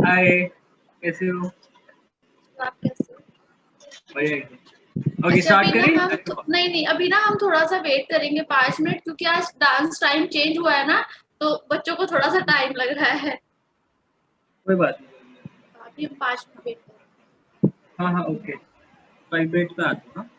हाय, कैसे हो? आप कैसे हो? बढ़िया एकदम। ओके, अच्छा स्टार्ट अभी ना करें? नहीं अभी ना हम थोड़ा सा वेट करेंगे 5 मिनट, क्योंकि आज डांस टाइम चेंज हुआ है ना, तो बच्चों को थोड़ा सा टाइम लग रहा है। कोई बात नहीं। अभी हम 5 मिनट वेट करेंगे। हाँ हाँ, ओके। 5 मिनट पे आता हूँ। हाँ?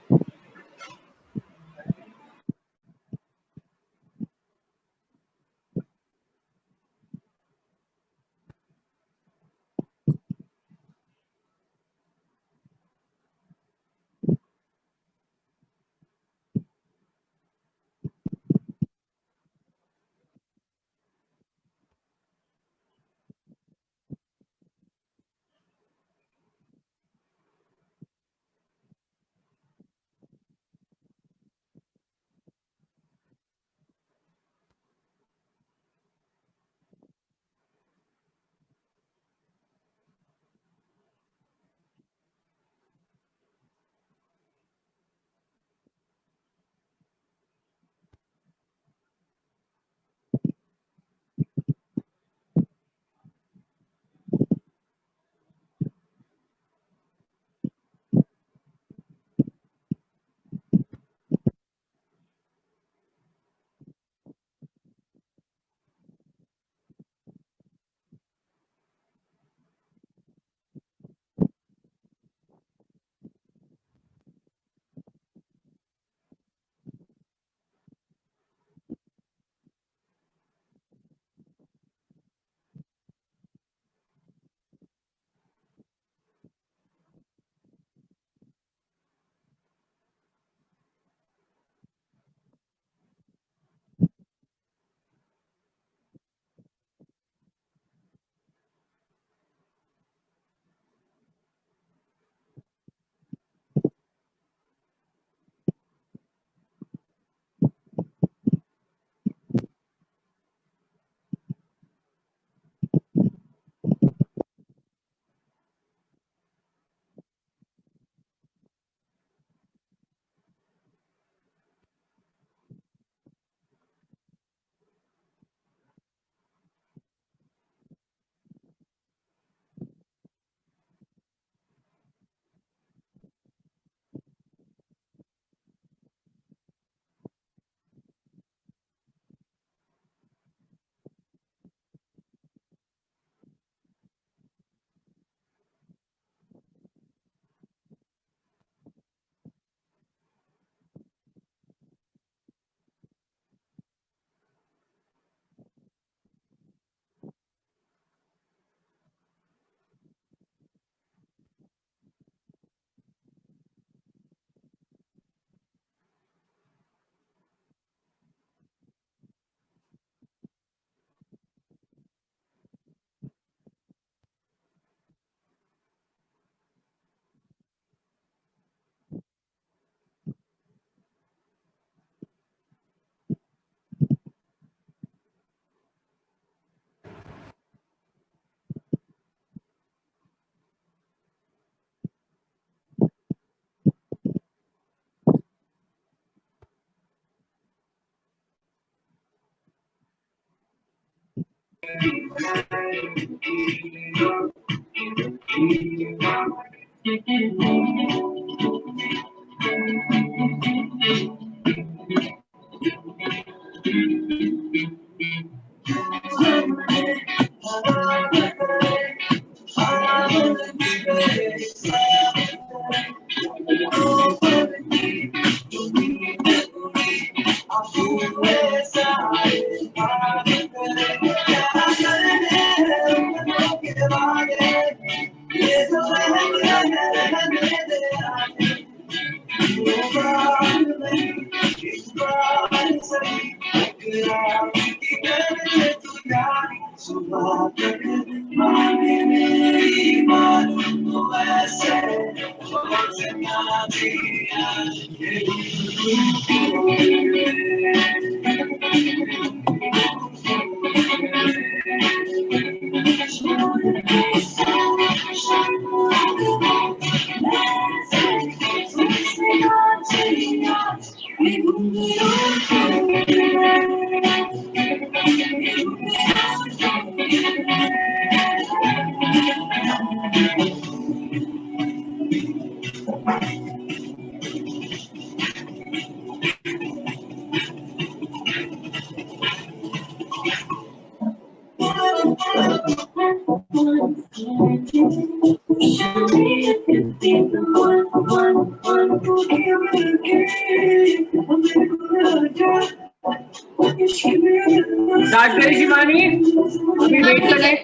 स्टार्ट करें शिवानी, अभी हाँ वेट ठीक है, करें।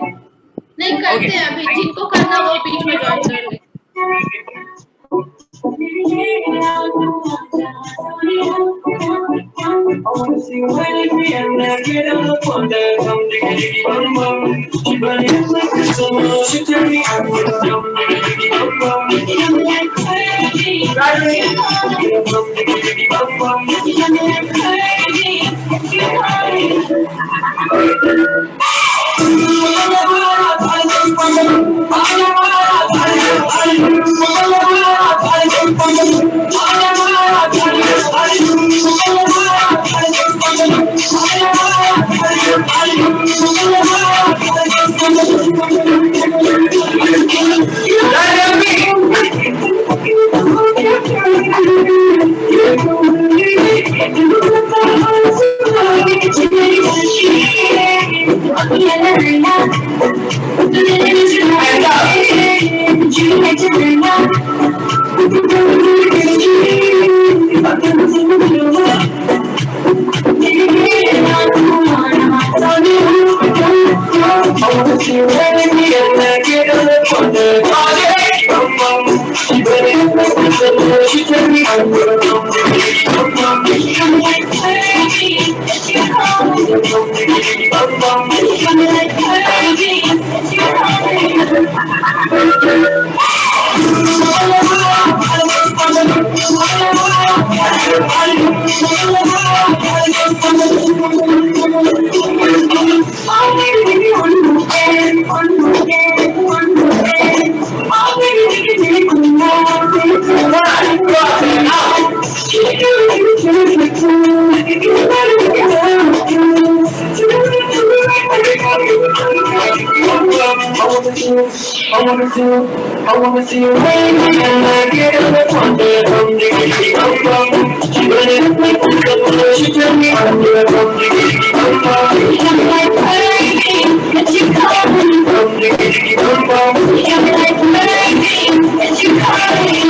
नहीं करते हैं अभी, जिनको करना वो बीच में ज्वाइन कर ले। I wanna see you wave and I get up on the drum, diggity bum bum. She got it like a she tell me I'm the drum, diggity bum bum. I'm like crazy, and she call me drum, diggity bum bum. I'm like crazy, and she call me.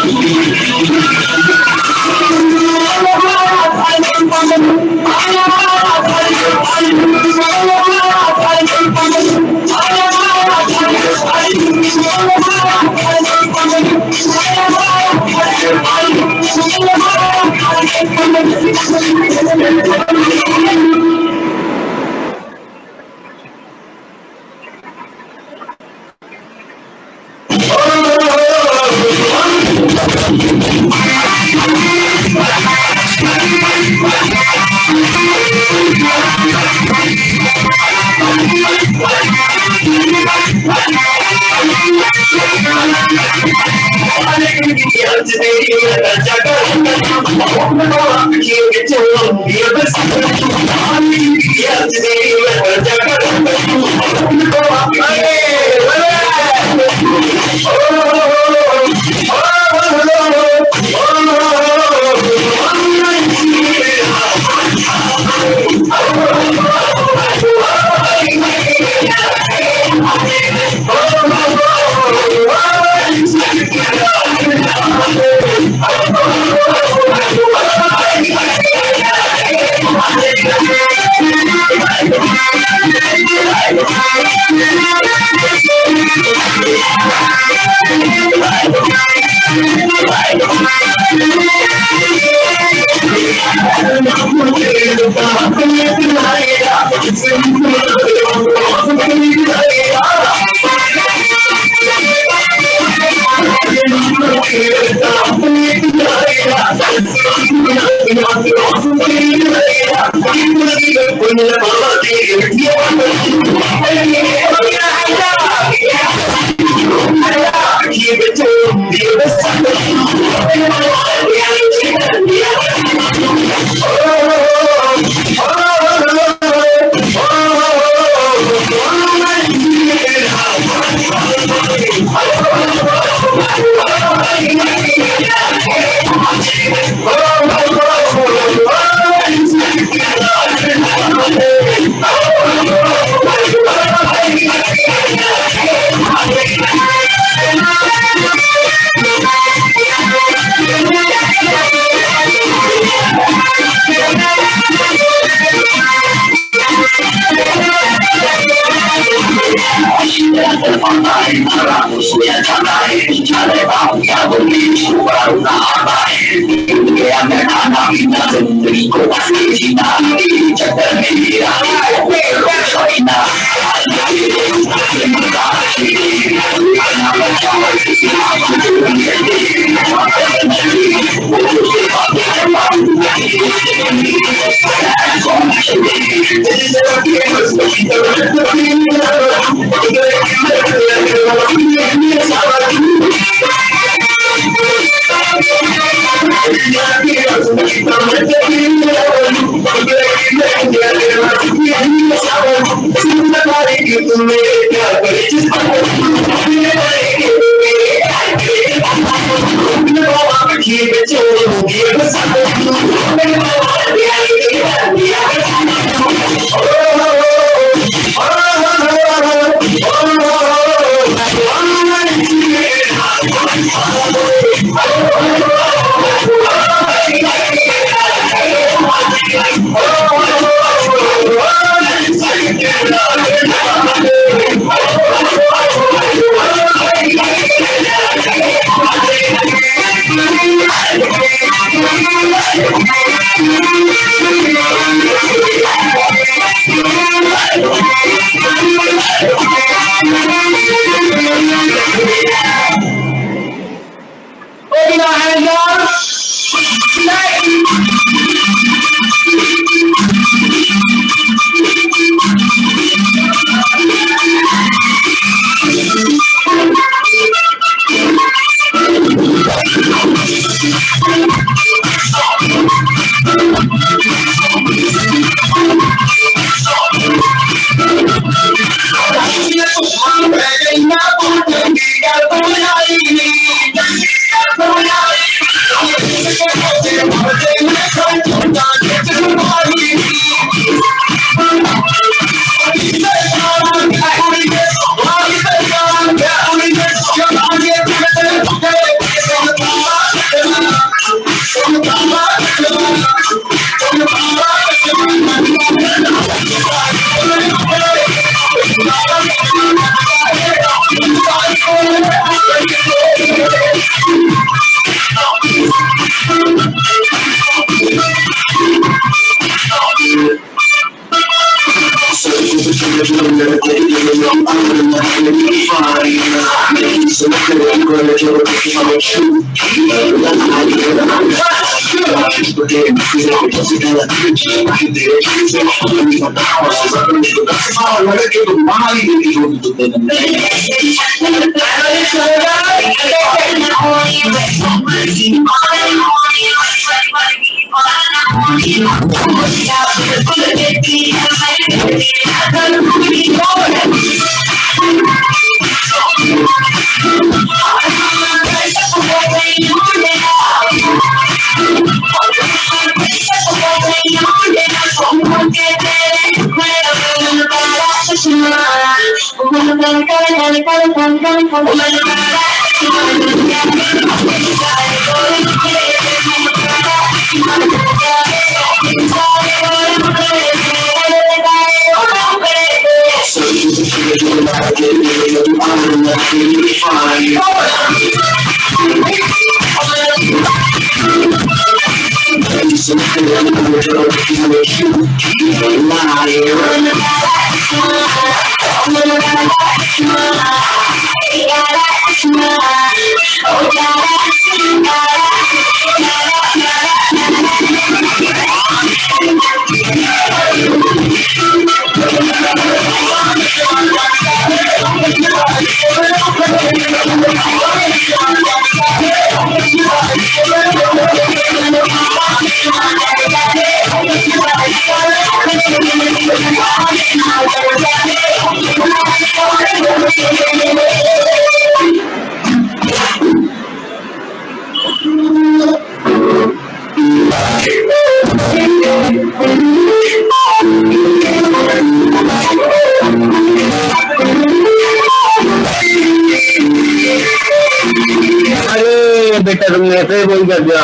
अरे बेटा तुमने ऐसे बोल कर दिया।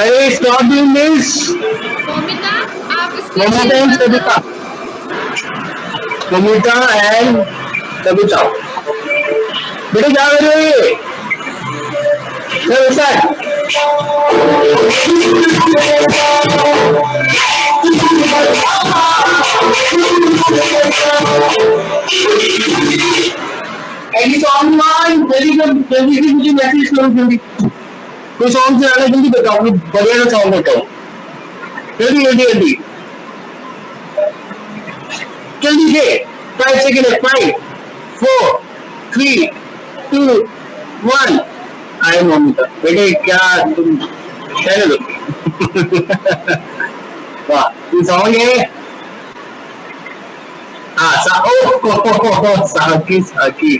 अरे stop doing this. Momita आप इसके मोमिता एंड सविता, मोमिता एंड तभी चाहो बेटे क्या कर रहे हो ये एनी सॉन्ग मान जल्दी जल्दी से मुझे मैसेज करो जल्दी कोई सॉन्ग से आना जल्दी बताओ बढ़िया सॉन्ग बताओ जल्दी जल्दी जल्दी जल्दी से 5 सेकंड 5 4 3 2 1 आई ममता बेटे क्या तुम कहने दो वाह ये सॉन्ग है हाँ साकी साकी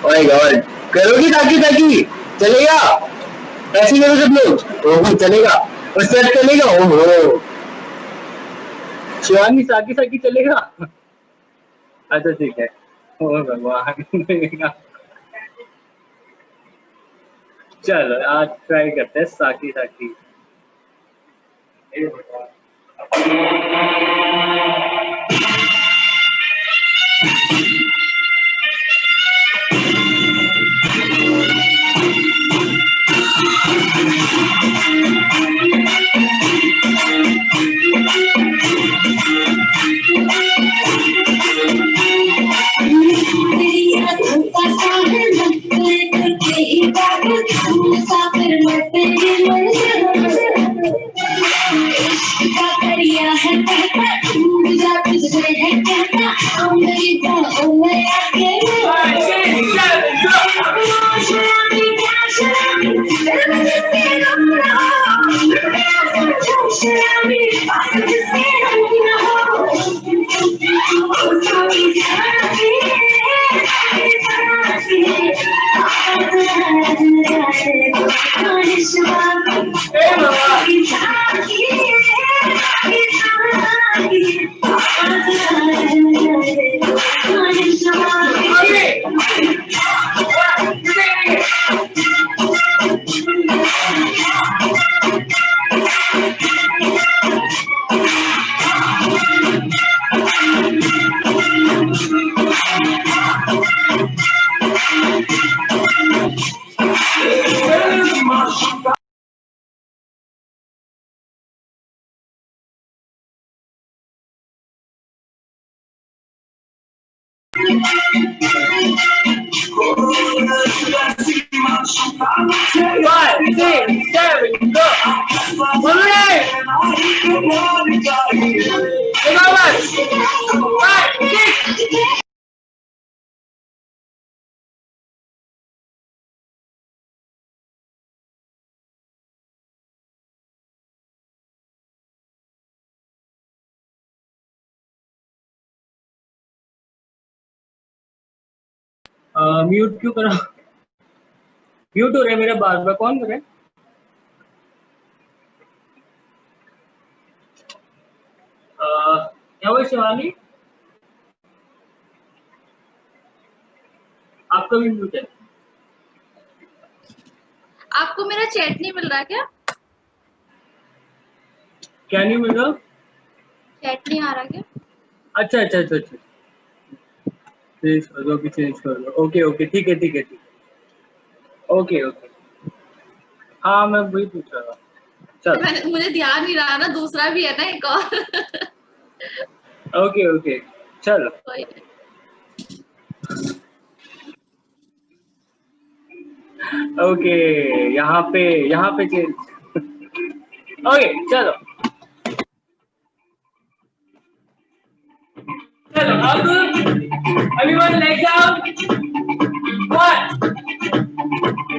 ओए गॉड करोगी ताकि ताकि चलेगा ऐसे करो सब लोग ओहो चलेगा और सेट चलेगा ओहो शिवानी साकी साकी चलेगा अच्छा ठीक है ओ भगवान चलो आज ट्राई करते हैं साकी साकी म्यूट क्यों करा म्यूट हो रहा है मेरा बार बार कौन करे क्या हुआ शिवानी आपका भी म्यूट है आपको मेरा चैट नहीं मिल रहा क्या नहीं मिल रहा चैट नहीं आ रहा क्या अच्छा अच्छा अच्छा अच्छा चेंज कर दो अभी चेंज कर दो ओके ओके ठीक है ठीक है ठीक है ओके ओके हाँ मैं वही पूछ रहा था चल मुझे ध्यान नहीं रहा ना दूसरा भी है ना एक और ओके ओके चलो ओके यहाँ पे चेंज ओके चलो चलो अब everyone leg down 1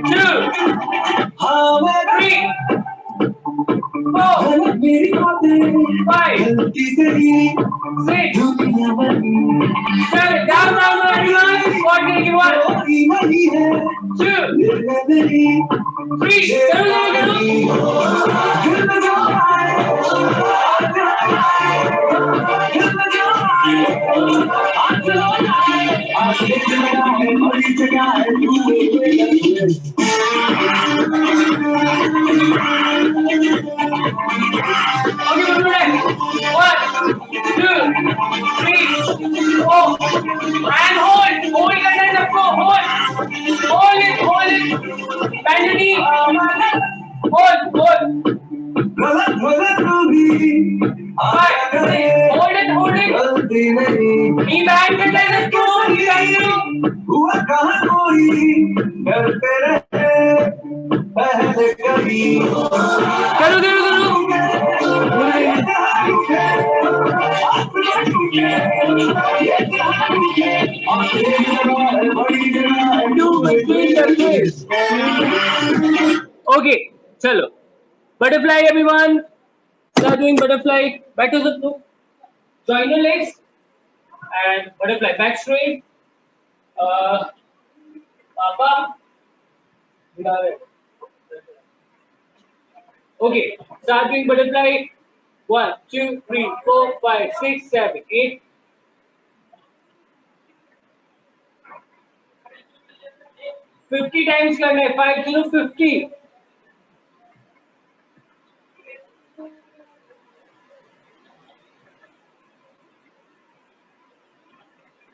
2 3 4 5 6 7 down down everyone 1 2 and hold hold it. गलती नहीं Be back with us, हुआ कहाँ कोई डरते रहे पहले कभी करो Okay, चलो butterfly everyone. Start doing butterfly. Back to the floor. Join your legs and butterfly back straight. Papa. Okay, start doing butterfly. 1, 2, 3, 4, 5, 6, 7, 8. $50 times करना है 5050.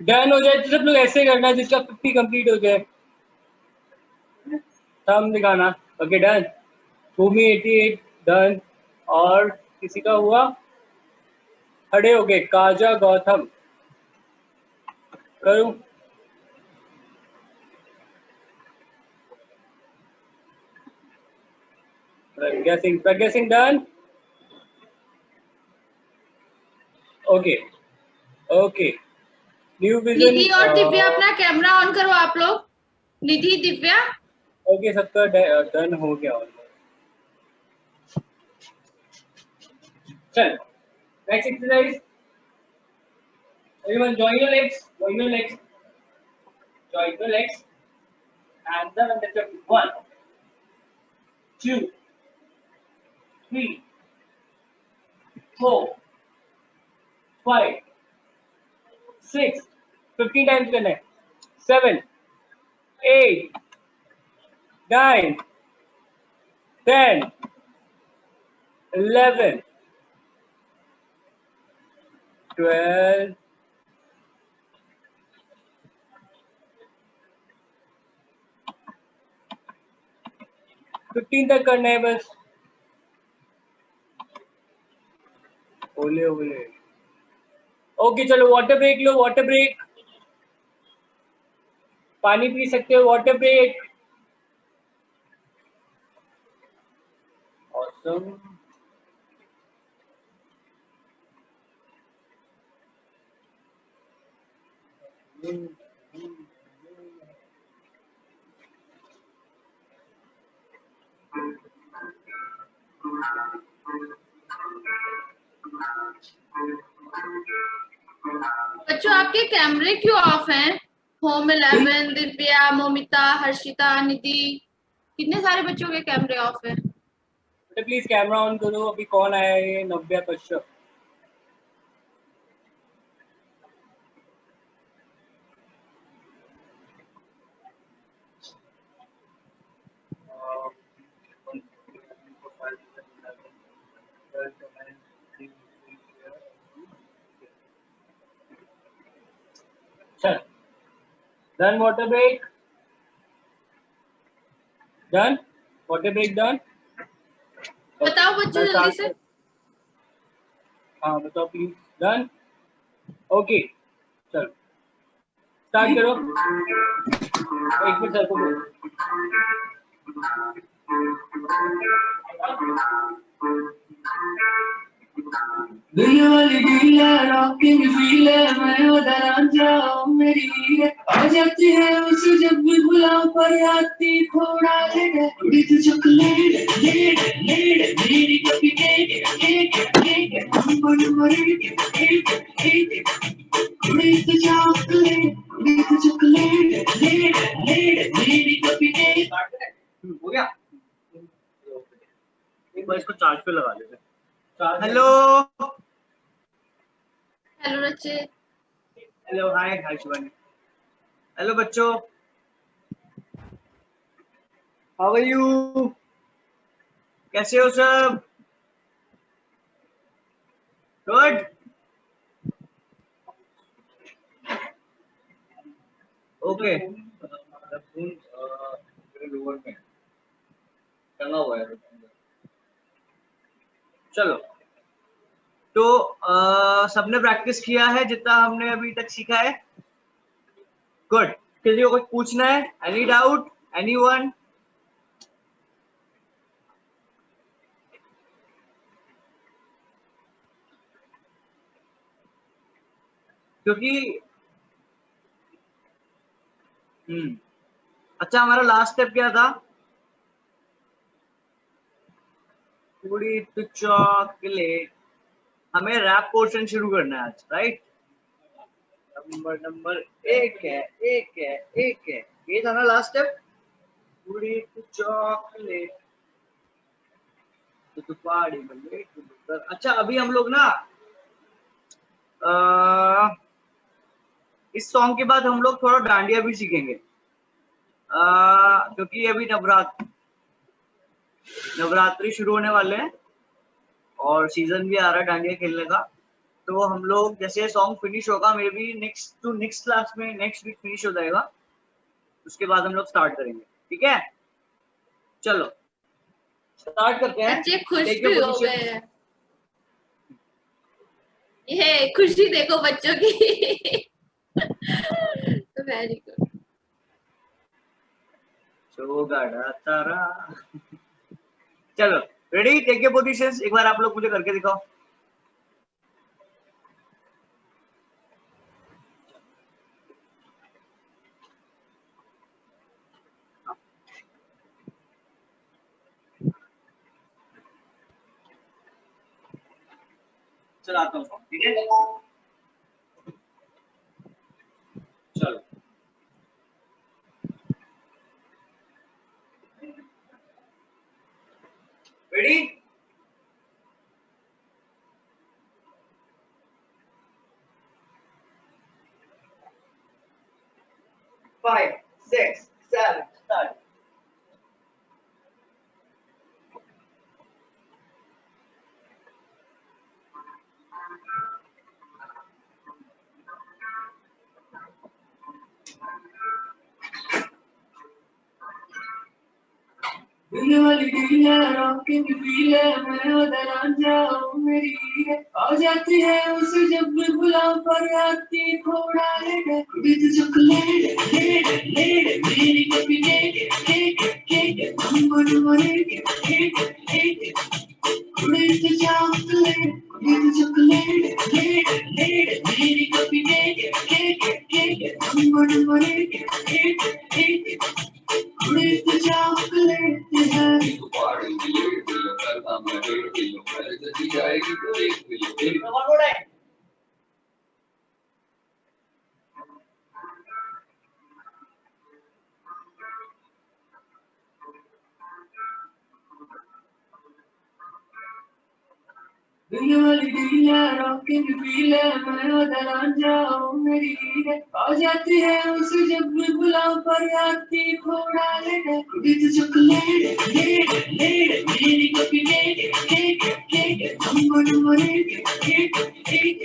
डन हो जाए तो सब लोग ऐसे करना जिसका 50 कंप्लीट हो जाए. थंब दिखाना. Okay done. भूमि 88 डन. और किसी का हुआ? खड़े हो गए. काजा गौतम करूं? Pragya Singh done. Okay okay. New vision. Nidhi और दिव्या अपना कैमरा ऑन करो आप लोग. निधि दिव्या. ओके सबका डन हो गया. चल next exercise. Everyone join your legs. Join your legs. Join your legs. And then on the top. 1, 2, 3, 4, 5, 6. 15 times करना है. 7, 8, 9, 10, 11, 12. 15 तक करना है बस. ओले ओले. ओके चलो वाटर ब्रेक लो. Water break. पानी पी सकते हो. Water break. ऑसम. बच्चों आपके कैमरे क्यों ऑफ हैं? होम 11, दिव्या, मोमिता, हर्षिता, निधि, कितने सारे बच्चों के कैमरे ऑफ हैं? प्लीज कैमरा ऑन करो. अभी कौन आया है? नव्या कश्यप. चल done. Water break done. Water break done. बताओ बच्चों जल्दी से. हाँ बताओ प्लीज. डन. ओके चलो स्टार्ट करो. एक मिनट सर को. दिल वाली डील है रॉकिंग फील है मैं उधर जाऊं मेरी हीर आ जाती है उसे जब भी बुलाऊं पर आती थोड़ा late with chocolate late late मेरी कभी केक केक हमको number cake with chocolate late late मेरी कभी केक. हो गया. एक बार इसको चार्ज पे लगा लेते हैं. हेलो हेलो बच्चे. हेलो हाय हाय शिवानी. हेलो बच्चों, हाउ आर यू? कैसे हो सब? गुड. ओके टंगा हुआ है. चलो तो सबने प्रैक्टिस किया है जितना हमने अभी तक सीखा है? गुड। किसी को कुछ पूछना है? Any doubt? एनीवन? क्योंकि अच्छा, हमारा लास्ट स्टेप क्या था? पूरी तो चॉकलेट। हमें रैप पोर्शन शुरू करना है आज, राइट? नंबर एक है, एक है, एक है, ये था ना लास्ट स्टेप। पूरी तो चॉकलेट तो पार्टी में लेट तो। अच्छा, अभी हम लोग ना इस सॉन्ग के बाद हम लोग थोड़ा डांडिया भी सीखेंगे, क्योंकि अभी नवरात्रि शुरू होने वाले हैं और सीजन भी आ रहा है डांडिया खेलने का। तो हम लोग जैसे सॉन्ग फिनिश होगा, मे बी नेक्स्ट क्लास में नेक्स्ट वीक फिनिश हो जाएगा, उसके बाद हम लोग स्टार्ट करेंगे। ठीक है, चलो स्टार्ट करते हैं। बच्चे खुश Take your भी हो position. गए हैं। ये खुशी देखो बच्चों की। Very good. चोगाड़ा तारा। चलो रेडी, टेक योर पोजीशंस। एक बार आप लोग मुझे करके दिखाओ। चलाता हूँ, ठीक है? चलो ready? Five, six, seven, start. दिल वाली दिल है, रॉकिंग फील है, मैं उधर जाऊं मेरी है। आ जाती है उसे जब भी बुलाऊं, पर आती थोड़ा लेट है। विद चॉकलेट लेट लेट मेरी कभी cake cake cake number let let let. With chocolate late late मेरी कभी cake cake cake number let let let. With the chocolate है। दिल वाली दिल है, रॉकिंग फील है, मैं उधर जाऊं मेरी है। आ जाती है उसे जब भी बुलाऊं, पर आती थोड़ा लेट है। विद चॉकलेट लेट लेट मेरी कभी cake cake cake number let let let.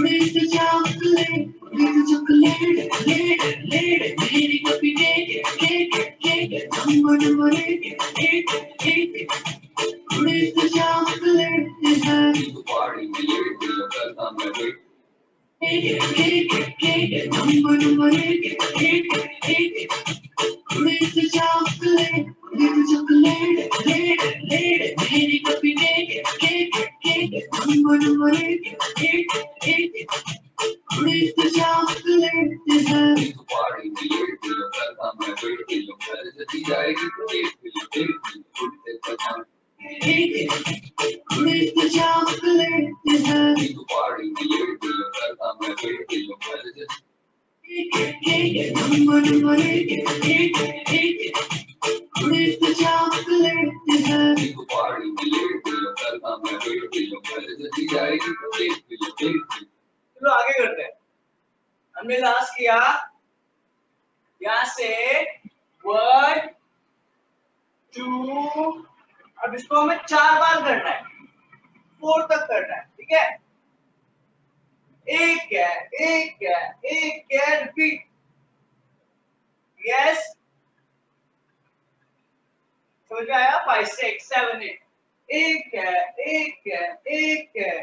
With chocolate late late मेरी कभी cake cake cake number let let let. With the chocolate dessert. Cake, number, cake. With the chocolate, late, मेरी कभी cake, number, cake. With the chocolate dessert. With the chocolate dessert. Cake, number, cake. With the chocolate dessert. चलो आगे करते हैं। हमने last किया यहाँ से 1 2, अब इसको हमें 4 बार करना है, 4 तक करना है, ठीक है? एक है, रिपीट। यस, समझ में आया? 5 6 7 8 एक है।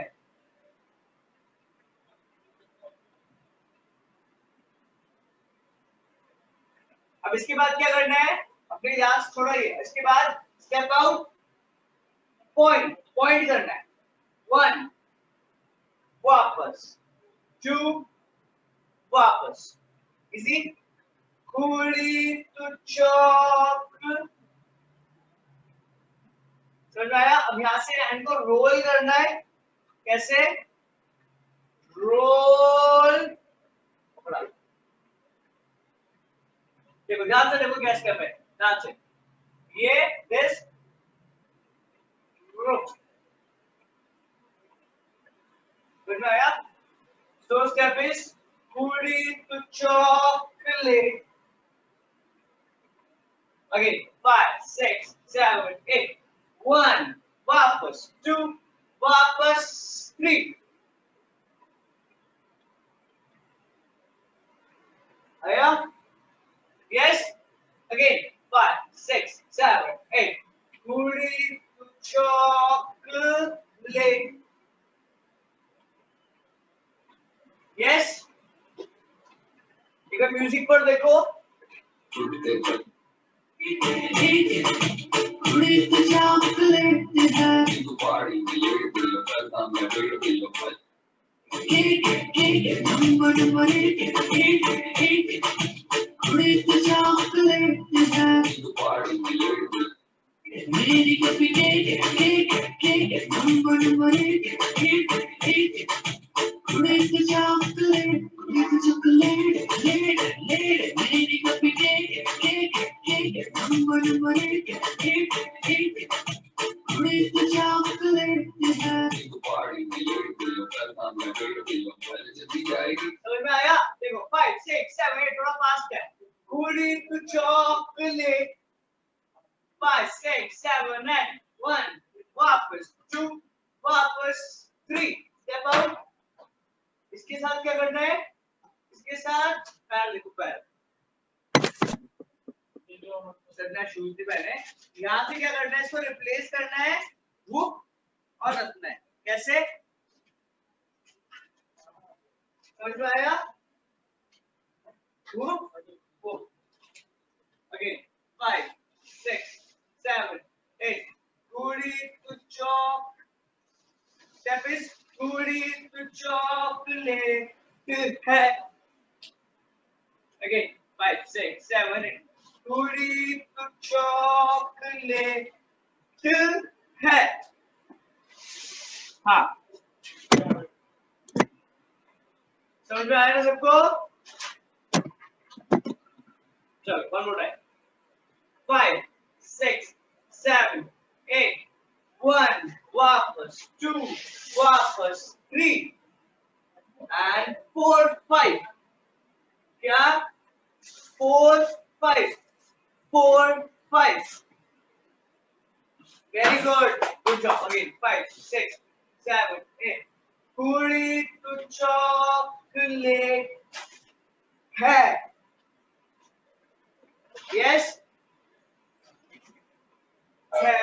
अब इसके बाद क्या करना है, अपने ध्यान छोड़िए। इसके बाद स्टेप आउट, पॉइंट करना है। 1 वापस, 2 वापस, इजी। कुड़ी तो चौक, समझ में आया? अब यहां से हैंड को रोल करना है। कैसे? रोल, देखो ध्यान से, देखो क्या स्टेप है, ध्यान से। ये दिस रोल, समझ में आया? So step is कुड़ी तो चॉकलेट। Again, 5, 6, 7, 8. 1 वापस, 2 वापस, 3 आया? Yes? Again, 5, 6, 7, 8. कुड़ी तो चॉकलेट। Yes? एक म्यूजिक पर देखो। कुड़ी तो चॉकलेट है, नंबर कुड़ी तो चॉकलेट है, मेरी कभी नंबर कुड़ी तो चॉकलेट, मेरी कभी नंबर कुड़ी तो चॉकलेट है। समझ में आया? देखो 5, 6, 7, 8 थोड़ा फास्ट है। कुड़ी तो चॉकलेट, 5, 6, 7, 8, 1 वापस, 2 वापस, 3 स्टेप आउट। इसके साथ क्या करना है? इसके साथ पैर देखो, पैर सर शूज भी पहने। यहाँ से क्या करना है, इसको रिप्लेस करना है हुक और रखना है। कैसे? समझ में आया? Hook, hook. अगेन 5, 6, 7, 8. कुड़ी तो चॉक, स्टेप इज कुड़ी तो चॉकलेट है। अगेन 5, 6, 7, 8. कुड़ी तो चॉकलेट है। हाँ, समझ में आया ना सबको? चलो वन मोर टाइम। 5, 6, 7, 8. 1 वापस, 2 वापस, 3 and 4, 5. क्या? 4, 5. 4, 5. Very good. Good job. Again, 5, 6, 7, 8. कुड़ी तो चॉकलेट है। Yes? है।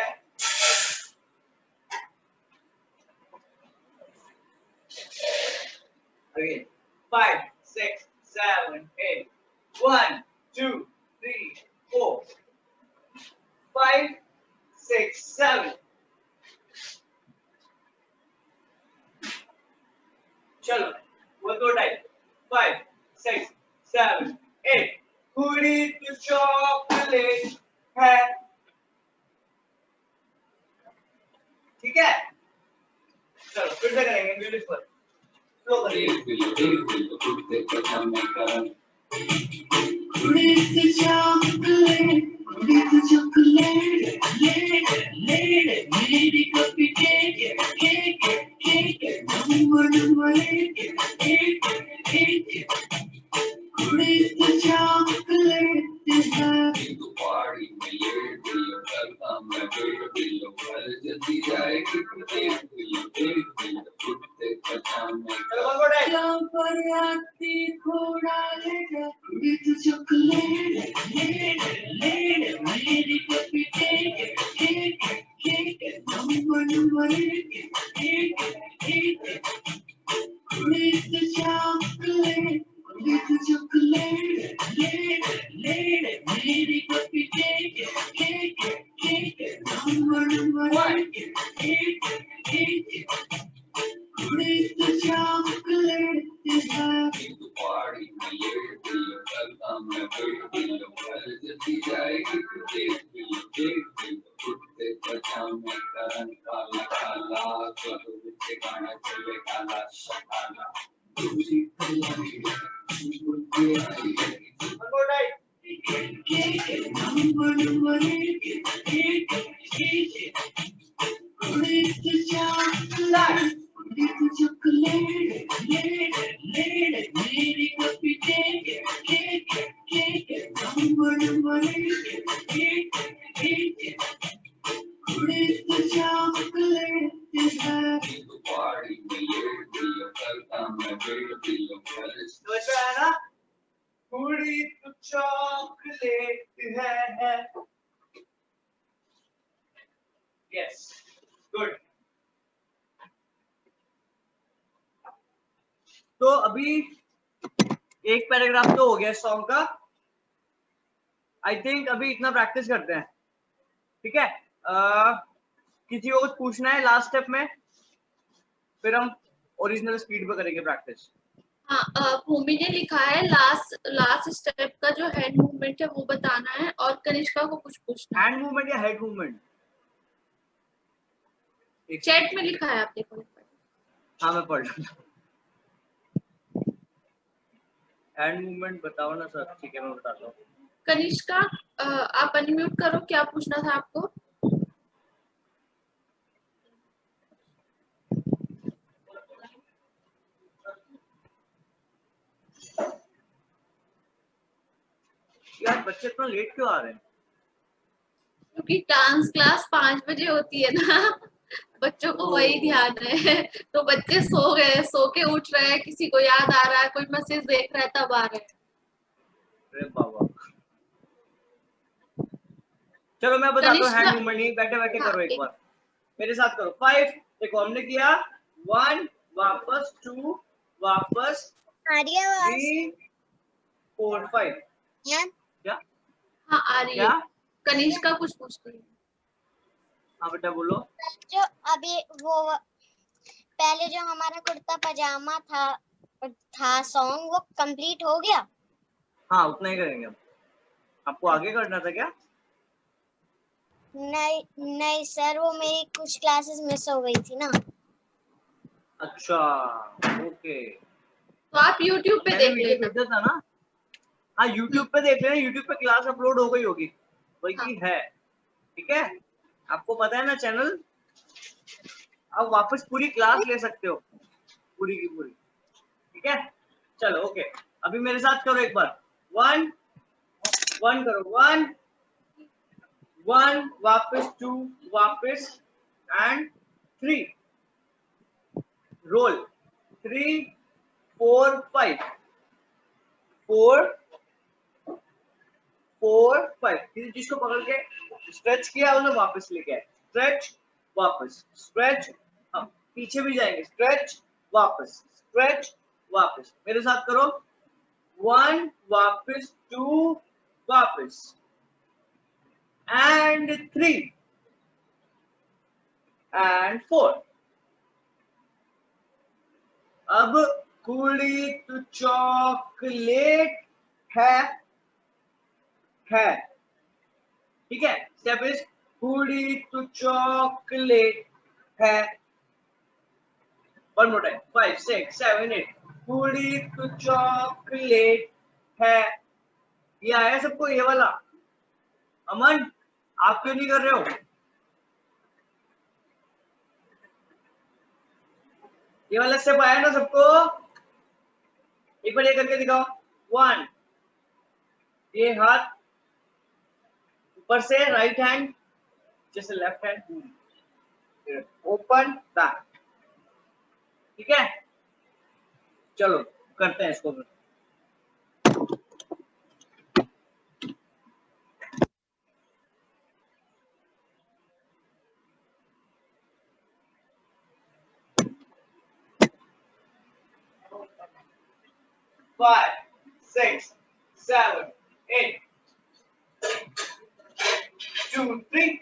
Again, 5, 6, 7, 8. 1, 2, 3, 4, 5, 6, 7. चलो वो दो टाइप। 5, 6, 7, 8. कुड़ी तो चॉकलेट है। ठीक है? चलो फिर से करेंगे ब्यूटीफुल। स्लो करिए। कुड़ी तो चॉकलेट, मेरी कभी नंबर कुड़ी तो चॉकलेट है। चलो वन मोर टाइम। पर आती थोड़ा लेट, कुड़ी तो चॉकलेट मेरी कभी number number eight. With the chocolate, lady, puppy, take it. Number eight. With the chocolate is happy to party, my lady. Welcome, my baby. जल्दी जाएगी तुझे कुत्ते पजामे करन काला काला चलो बिचे गाना चले काला शकाला दूसरी कलाड़ी बुद्धि आई number eight. With the chocolate, lady, puppy, take it. Number eight. With the chocolate is happy to party, my lady. Welcome, my baby. समझ में आया ना? पूरी तो चॉकलेट है। Yes, good. तो अभी एक पैराग्राफ तो हो गया सॉन्ग का। आई थिंक अभी इतना प्रैक्टिस करते हैं, ठीक है? किसी को कुछ पूछना है लास्ट स्टेप में, फिर हम ओरिजिनल स्पीड पे करेंगे प्रैक्टिस। हाँ, भूमि ने लिखा है लास्ट स्टेप का जो हैंड मूवमेंट है वो बताना है, और कनिष्का को कुछ पूछना है। हैंड मूवमेंट या हेड मूवमेंट? चैट में लिखा है, आप देखो। हाँ मैं पढ़ लूंगा। हैंड मूवमेंट बताओ ना सर। ठीक है मैं बताता हूँ। कनिष्का, आप अनम्यूट करो, क्या पूछना था आपको? यार बच्चे इतना लेट क्यों आ रहे हैं? क्योंकि डांस क्लास 5 बजे होती है ना, बच्चों को वही ध्यान है। तो बच्चे सो गए, सो के उठ रहे हैं, किसी को याद आ रहा है, कोई मैसेज देख रहा है, तब आ रहे हैं। अरे बाबा, चलो मैं बताता हूँ हैंड मूवमेंट। नहीं बैठे बैठे हाँ, करो एक बार मेरे साथ करो। 5 देखो हमने किया, 1 वापस, 2 वापस, 3 4 5। क्या हाँ आ रही है। क्या? कनिष्का कुछ पूछ रही है। हाँ बेटा बोलो। जो अभी वो पहले जो हमारा कुर्ता पजामा था सॉन्ग, वो कंप्लीट हो गया? हाँ उतना ही करेंगे हम। आपको आगे करना था क्या? नहीं सर, वो मेरी कुछ क्लासेस मिस हो गई थी ना। अच्छा ओके। तो आप YouTube पे मैंने देख वीडियो लेना। भेजा था ना। हाँ यूट्यूब पे देख लेना, यूट्यूब पे क्लास अपलोड हो गई होगी, वही हाँ। है। ठीक है, आपको पता है ना चैनल, आप वापस पूरी क्लास ले सकते हो, पूरी की पूरी। ठीक है चलो ओके। अभी मेरे साथ करो एक बार। 1 1 करो, 1 1 वापस, 2 वापस एंड 3 रोल, 3 4 5 4 4 5। किसी चीज को पकड़ के स्ट्रेच किया उन्हें वापस लेके आए, स्ट्रेच वापस, स्ट्रेच, हम पीछे भी जाएंगे, स्ट्रेच वापस, स्ट्रेच वापस। मेरे साथ करो, 1 वापस, 2 वापस एंड 3 एंड 4। अब कुड़ी तो चॉकलेट है, ठीक है। स्टेप इज कुड़ी तो चॉकलेट है। One more time, 5 6 7 8। कुड़ी तो चॉकलेट है। ये आया सबको ये वाला? अमन आप क्यों नहीं कर रहे हो? ये वाला स्टेप आया ना सबको? एक बार ये करके दिखाओ। 1 ये हाथ ऊपर से, राइट हैंड जैसे लेफ्ट हैंड, ओपन बैक। ठीक है चलो करते हैं इसको। 5, 6, 7, 8. 2, 3.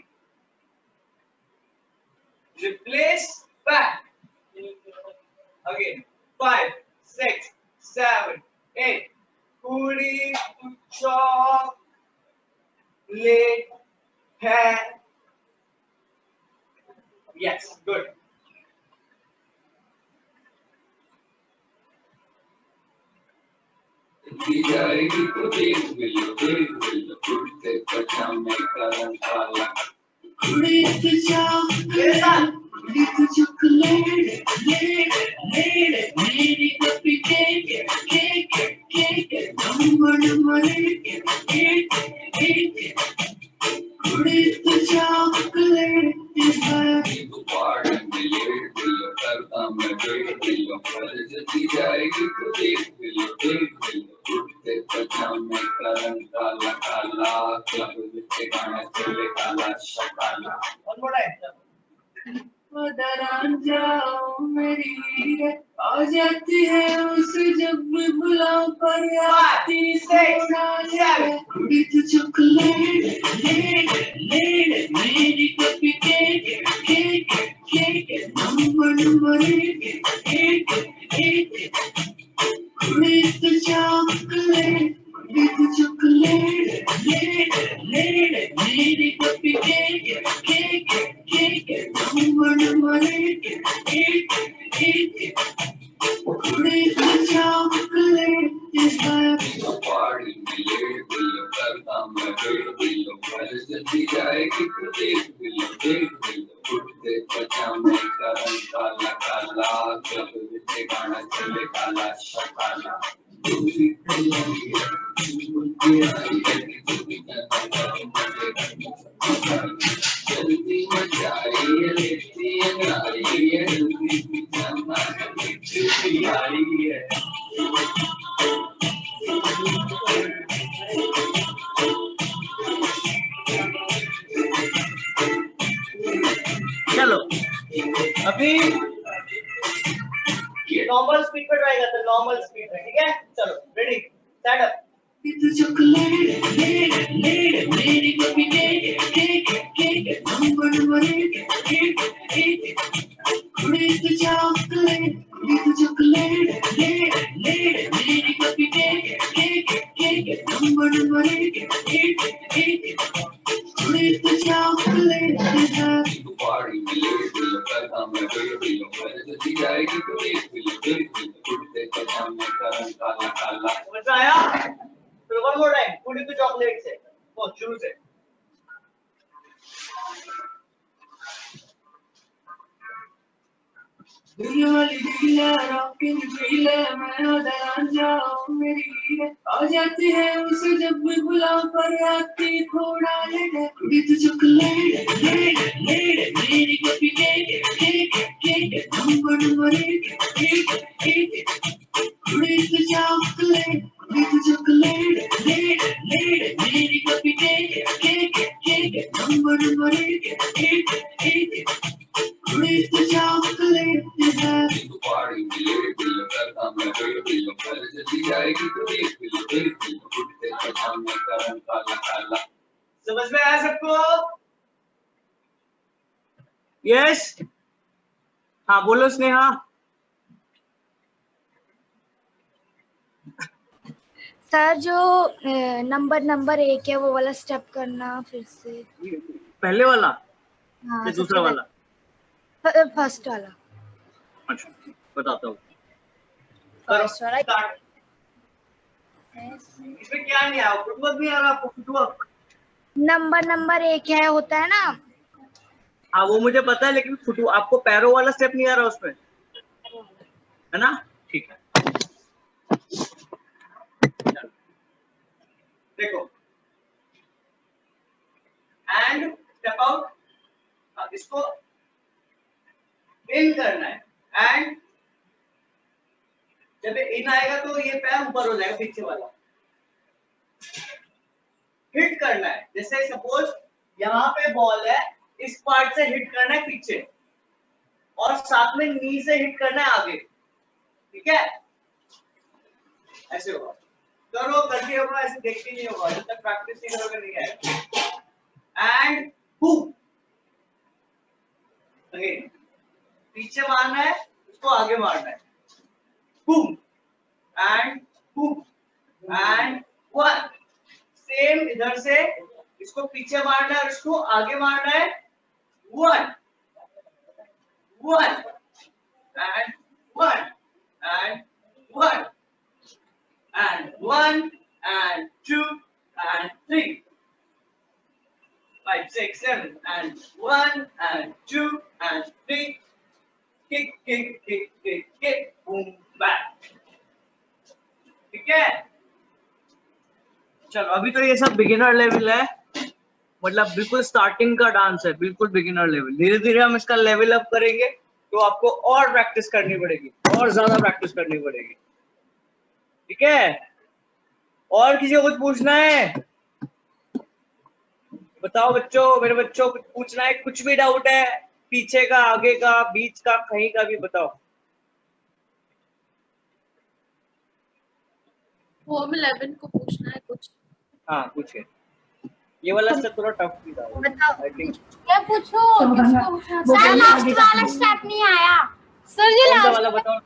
Replace back. Again. 5, 6, 7, 8. पूरी chocolate है. Yes, good. जाएगी तो देख लियो उड़ते पजामे का रंग काला कुड़ी तो चॉकलेट मेरी कॉपी केक नंबर केक कुड़ी तो चॉकलेट पार्टी में लेट लियो करता मैं वेट लियो पर जल्दी जाएगी तो देख लियो उड़ते पजामे का रंग काला काला क्लब में गाना चले काला शकाला One more time. दरान जाओ मेरी हीरे आ जाती है उसे जब मैं बुलाऊं पर आती कुड़ी तो चॉकलेट मेरी कॉपी केक नंबर कुड़ी तो चॉकलेट मेरी कॉपी केक नंबर कुड़ी तो चॉकलेट पार्टी में लेट लियो करता मैं वेट लियो पर जल्दी जाएगी तो देख लियो उड़ते पजामे का रंग काला काला क्लब में गाना चले काला शकाला दूरी कलांगी मुझे आई है जल्दी मचाई है लेती है नारी है जल्दी पजामा लेती आई है चलो अभी नॉर्मल स्पीड पे ट्राई करते हैं, नॉर्मल स्पीड पे. ठीक है, चलो रेडी स्टैंड अप. तो चॉकलेट मेरी कॉपी केक नंबर कुड़ी तो चॉकलेट मेरी कॉपी केक नंबर कुड़ी तो चॉकलेट पार्टी में लेट लियो करता मैं वेट लियो पर जल्दी जाएगी तो देख लियो उड़ते पजामे का रंग काला काला समझ में आया? फिर वन मोर टाइम. पूरी तो चॉकलेट से वो शुरू से. दिल वाली दिल रॉकिंग दिल मैं दरान जाओ मेरी हीरे आ जाती है उसे जब मैं बुलाऊं पर आती थोड़ा लेट कुड़ी तो चॉकलेट मेरी कॉपी केक नंबर कुड़ी तो चॉकलेट मेरी कॉपी केक नंबर कुड़ी तो चॉकलेट पार्टी में लेट लियो करता मैं वेट लियो पर जल्दी जाएगी तो देख लियो उड़ते पजामे का रंग काला काला समझ में आया सबको? यस हाँ बोलो स्नेहा. सर जो नंबर 1 है वो वाला स्टेप करना फिर से. पहले वाला हाँ या दूसरा वाला? फर्स्ट वाला. अच्छा बताता हूँ. फर्स्ट वाला. Start. इसमें क्या नहीं आया? फुटवर्क नहीं आ रहा आपको? फुटवर्क नंबर 1 है होता है ना. हाँ वो मुझे पता है लेकिन फुटू आपको पैरों वाला स्टेप नहीं आ रहा उसमें, है ना? ठीक है देखो. And step out. इसको इन करना है. एंड जब इन आएगा तो ये पैर ऊपर हो जाएगा पीछे वाला. हिट करना है. जैसे सपोज यहाँ पे बॉल है, इस पार्ट से हिट करना है पीछे और साथ में नी से हिट करना है आगे. ठीक है. ऐसे होगा, करो करके होगा, ऐसे देखते नहीं होगा, जब तक प्रैक्टिस नहीं करोगे नहीं आएगा। एंड बूम, अगेन पीछे मारना है, उसको आगे मारना है, boom and boom and one. Same इधर से इसको पीछे मारना है और इसको आगे मारना है, one one and one and one and 1 and 2 and 3 5 6 7 and 1 and 2 and 3 kick kick kick kick kick boom back। ठीक है, चलो अभी तो ये सब बिगिनर लेवल है, मतलब बिल्कुल स्टार्टिंग का डांस है, बिल्कुल बिगिनर लेवल। धीरे धीरे हम इसका लेवल अप करेंगे तो आपको और प्रैक्टिस करनी पड़ेगी, और ज्यादा प्रैक्टिस करनी पड़ेगी। ठीक है, और किसी को कुछ पूछना है? बताओ बच्चों, मेरे बच्चों कुछ पूछना है? कुछ भी डाउट है पीछे का, आगे का, बीच का, कहीं का भी बताओ। फॉर्म 11 को पूछना है कुछ। हाँ पूछे, ये वाला स्टेप थोड़ा टफ भी था आई थिंक। क्या पूछो? किसको पूछना? सर लास्ट वाला स्टेप नहीं आया। सर जी कौन सा वाला बताओ?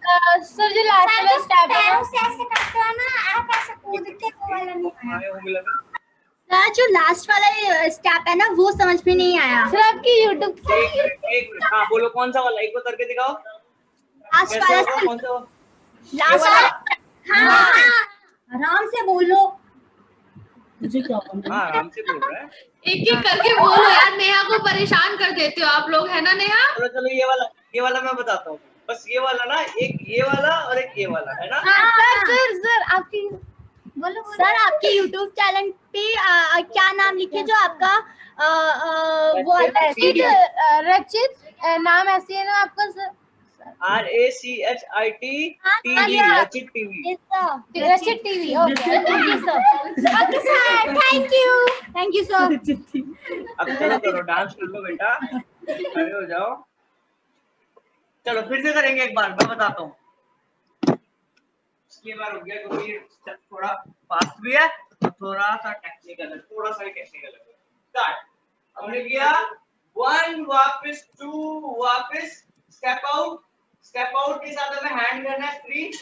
सर जी लास्ट वाला स्टेप है पैरों से ऐसे करते हो ना, आप ऐसे कूदते हो, वो वाला नहीं आया। आए हो मिला ना? सर जो लास्ट वाला स्टेप है ना, वो समझ में नहीं आया। सर आपकी YouTube एक मिनट, हाँ बोलो कौन सा वाला, एक बार करके दिखाओ। लास्ट कैसे वाला होगा? कौन सा वाला? लास्ट वाला, हाँ आराम से बोलो। हाँ आराम से बोल रहा है। एक एक करके बोलो यार, नेहा को परेशान कर देते हो आप लोग, है ना नेहा? चलो चलो ये वाला मैं बताता हूँ, बस ये वाला ना, एक ये वाला और एक ये वाला है ना। सर आपकी बोलो सर, आपके YouTube चैनल पे क्या नाम लिखे जो आपका वो रचित नाम ऐसे है ना आपका सर? RACHIT TV, रचित टीवी। रचित TV. Okay thank you sir. अब चलो करो, डांस कर लो बेटा, खड़े हो जाओ। चलो फिर से करेंगे एक बार, मैं बताता हूँ। ये बार हो गया क्योंकि थोड़ा फास्ट भी है और थोड़ा सा टेक्निकल है, थोड़ा सा टेक्निकल है। स्टार्ट, हमने किया 1 वापस 2 वापस स्टेप आउट के साथ हमें हैंड करना है 3,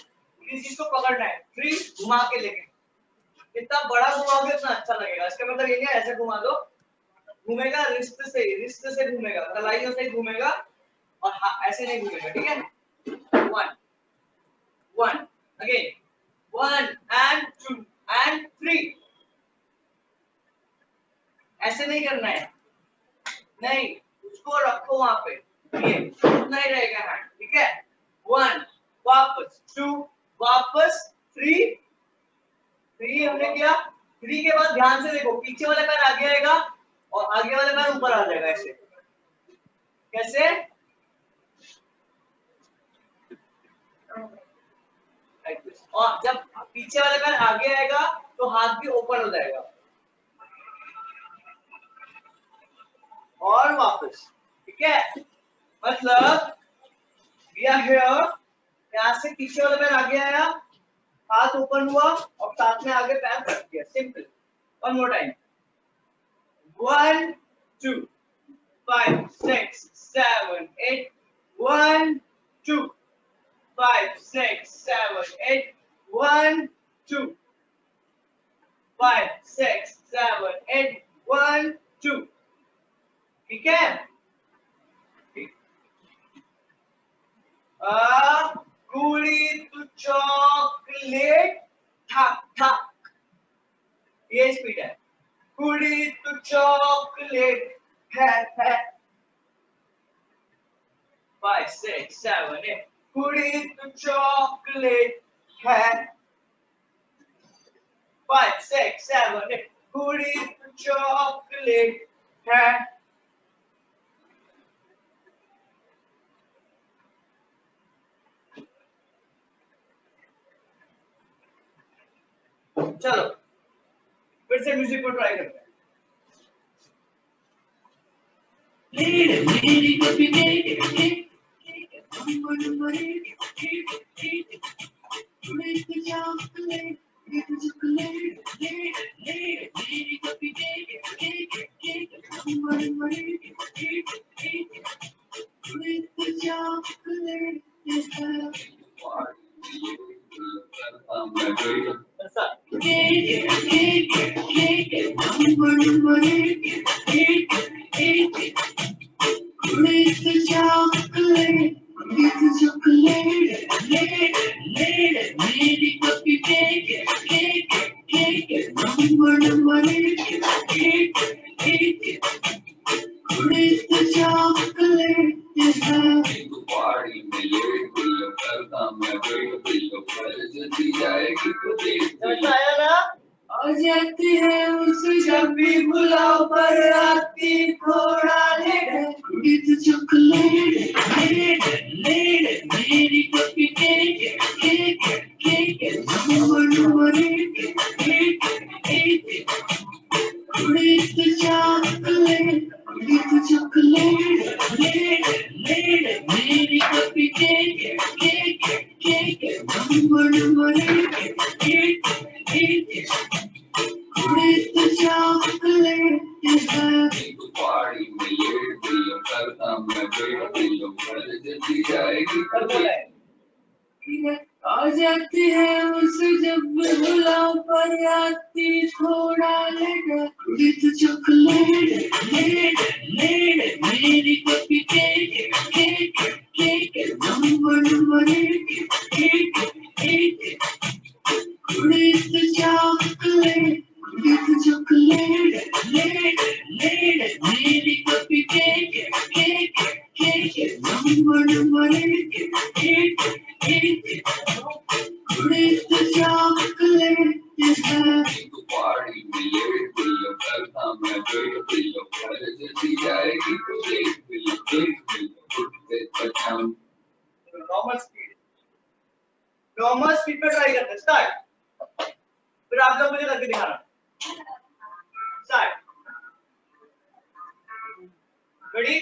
किसी चीज को पकड़ना है 3, घुमा के लेके, जितना बड़ा घुमाओगे उतना अच्छा लगेगा। इसका मतलब ये नहीं है ऐसे घुमा दो, घूमेगा रिस्ट से घूमेगा, कलाइयों से घूमेगा और ऐसे नहीं घूमेगा। ठीक है, 1 again 1 and 2 and 3, ऐसे नहीं करना है, नहीं उसको रखो वहां पे, ये उतना ही रहेगा हैंड। ठीक है, 1 वापस 2 वापस 3 हमने किया। 3 के बाद ध्यान से देखो, पीछे वाला पैर आगे आएगा और आगे वाला पैर ऊपर आ जाएगा। ऐसे कैसे? और जब पीछे वाला पैर आगे आएगा तो हाथ भी ओपन हो जाएगा और वापस। ठीक है, मतलब we are here, यहाँ से पीछे वाला पैर आगे आया, हाथ ओपन हुआ और साथ में आगे पैर रख दिया। सिंपल। One more time, 1 2 5 6 7 8 1 2 5 6 7 8 1 2 5 6 7 8 1 2। ठीक है, कुड़ी तू चॉकलेट ठक ठक, ये स्पीड है। कुड़ी तू चॉकलेट है 5 6 7 8, कुड़ी तू चॉकलेट है 5 6 7 8, कुड़ी तू चॉकलेट है। चलो फिर से म्यूजिक को ट्राई करते हैं। chocolate is the ऐसा cake, number eight, with the chocolate, lady cupcake, cake, number eight, with the chocolate is the ऐसा आया ना? आ जाती है उसे जब भी बुलाओ पर आती थोड़ा लेट विद चॉकलेट लेट मेरी coffee cake number eight with the chocolate late मेरी coffee cake number eight with the chocolate is the आ जाती है उसे जब बुलाओ पर आती थोड़ा लेट विद चॉकलेट लेट मेरी coffee cake number eight with the chocolate late मेरी coffee cake number eight with the chocolate is the normal speed पे ट्राई करते हैं स्टार्ट फिर आप लोग मुझे करके दिखाना स्टार्ट रेडी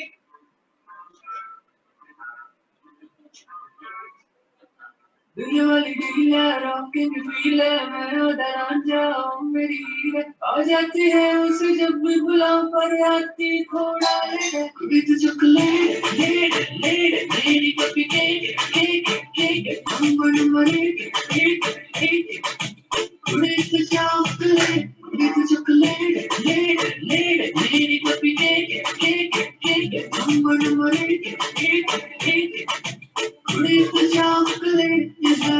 दिल वाली दिल है रॉकिंग फील है मैं उधर आ जाऊं मेरी हीरे आ जाती है उसे जब भी बुलाऊं पर आती थोड़ा लेट विद चॉकलेट लेट मेरी coffee cake number eight with the chocolate late मेरी coffee cake number eight with the chocolate is the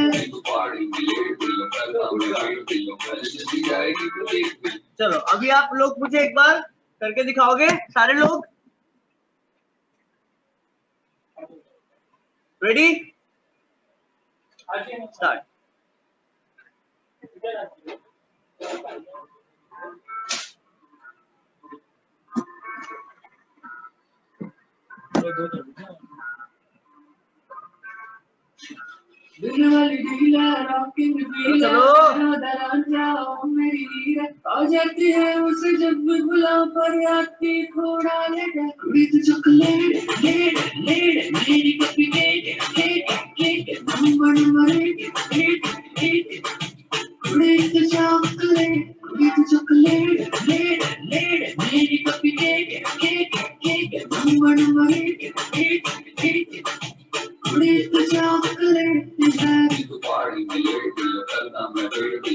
चलो अभी आप लोग मुझे एक बार करके दिखाओगे सारे लोग रेडी स्टार्ट दिल वाली दिल है रॉकिंग फील है चलो। उधर आ जाओ मेरी हीरे आ जाती है उसे जब भी बुलाऊं पर आती थोड़ा लेट विद चॉकलेट लेट मेरी coffee cake number eight with the chocolate late मेरी coffee cake number eight with the chocolate is the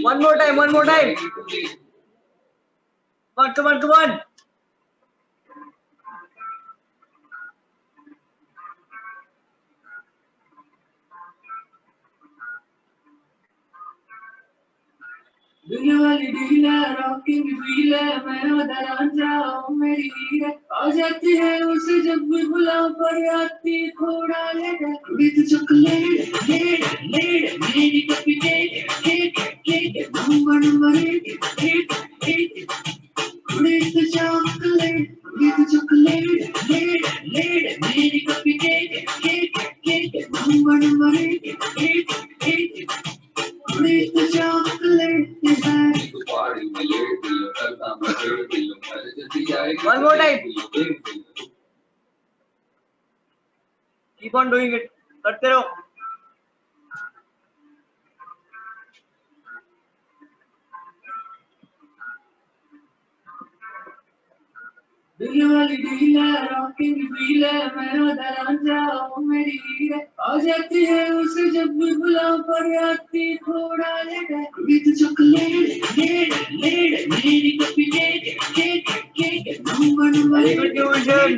one more time come on दिल वाली दिल है रॉकिंग फील है मैं उधर आ जाऊं मेरी हीरे आ जाती है उसे जब भी बुलाऊं पर आती थोड़ा लेट विद चॉकलेट लेट मेरी coffee cake number eight with the chocolate late मेरी coffee cake number eight with the chocolate is the one more time keep on doing it करते रहो दिल वाली डील है रॉकिंग फील है मैं दरांजा वो मेरी हीर है आ जाती है उसे जब भी बुलाऊं पर आती थोड़ा लेट है विद चॉकलेट लेट लेट मेरी coffee cake cake cake number Very good, Fusion.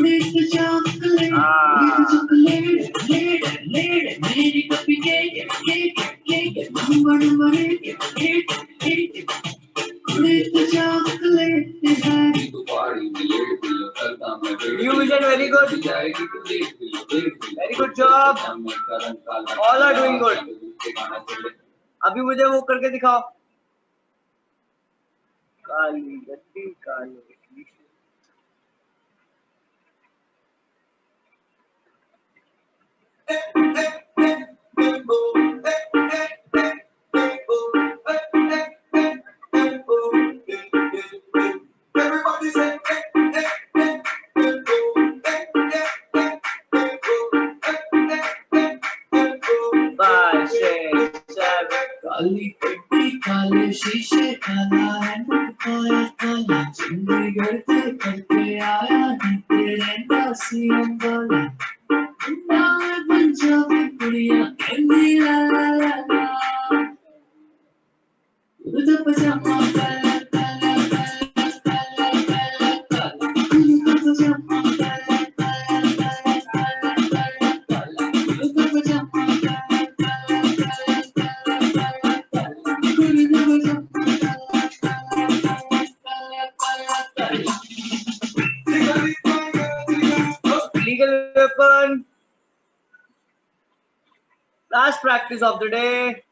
with chocolate with chocolate late late मेरी coffee cake cake cake number एक with the chocolate Fusion, very good. Very good job. All are doing good. अभी मुझे वो करके दिखाओ. काली गद्दी काली. Everybody say, five, six, seven. काली कट्टी काले शीशे काला है काया काला चंडीगढ़ से करके आया है तेरे दासी अंबाला नाम पंजाबी कुड़िया कहती ला ला ला ला उधर पजामा काला काला काला काला काला काला उधर पजामा काला काला काला काला काला काला उधर पजामा काला काला काला काला काला Legal weapon. Last practice of the day.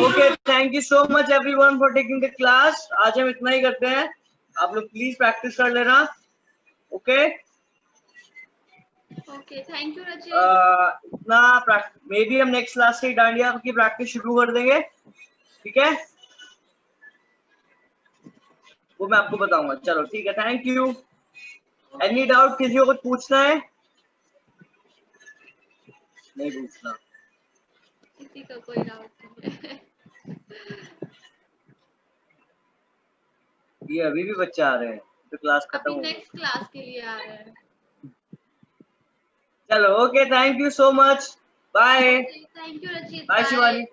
Okay, thank you so much everyone for taking the class. आज हम इतना ही करते हैं. आप लोग प्लीज प्रैक्टिस कर लेना. ओके ओके, थैंक यू रचित. इतना प्रैक्टिस, मे बी हम नेक्स्ट क्लास से डांडिया की प्रैक्टिस शुरू कर देंगे. ठीक है, वो मैं आपको बताऊंगा. चलो ठीक है, थैंक यू. एनी डाउट, किसी को कुछ पूछना है? नहीं पूछना. किसी का कोई डाउट नहीं है. ये अभी भी बच्चे आ रहे हैं तो क्लास खत्म अभी हो गई. नेक्स्ट क्लास के लिए आ रहे हैं. चलो okay, thank you so much. Bye. Thank you Rachit. Bye Shivani.